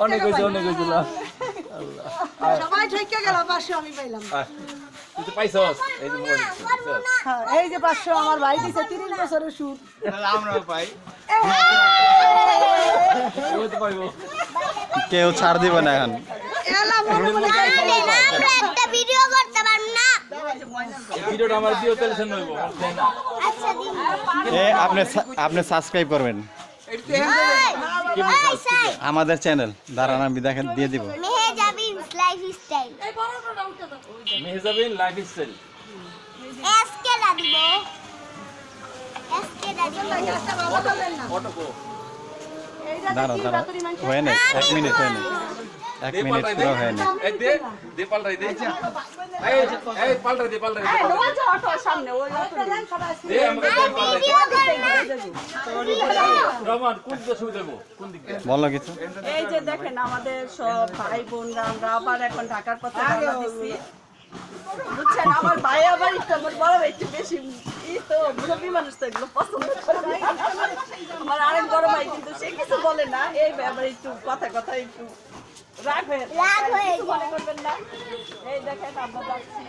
অনেক হয়েছে অনেক হয়েছিল সবাই ঠেকে গেল 500 আমি পাইলাম তুই তো পাইছস এই যে মোবাইল হ্যাঁ এই যে 500 আমার ভাই দিছে 30 বছরের সুদ আমরাও পাই ওই তো পাইবো কেউ ছাড় দিবে না এখন এলা মনে মনে আমরা একটা ভিডিও করতে পারব না ভিডিওটা আমার দিও টেনশন হইব তাই না আচ্ছা দিন আপনি সাবস্ক্রাইব করবেন এই সাই আমাদের চ্যানেল দাঁড়ান আমি দেখেন দিয়ে দিব মেহেজাবিন লাইফস্টাইল মেহজাবিন লাইফস্টাইল এসকে লা দিব এসকে লা দিব একটা ভালো বলেন না অটোকো দাঁড়াও দাঁড়াও হয়ে না 1 মিনিট হয়ে না 1 মিনিট পুরো হয়ে না এই দে পাল্টাই দে এই পাল্টাই দে অটো সামনে ওই অটো দে আমাকে ভিডিও করনা রহমান কোন দিকে সুবিধা দেব কোন দিকে বলো কিছু এই যে দেখেন আমাদের সব ভাই বোনরা আমরা আবার এখন ঢাকার পথে রওনা দিচ্ছি বুঝছেন আমার ভাই আবার একটু আমার বড় ভাই একটু বেশি তো মুরব্বী মানুষ তো এগুলো পছন্দ করে না। আমার আরেক বড় ভাই কিন্তু সে কিছু বলে না এই ব্যাপারে একটু কথা একটু রাগ হয়ে কিছু মনে করবেন না এই দেখেন আমরা যাচ্ছি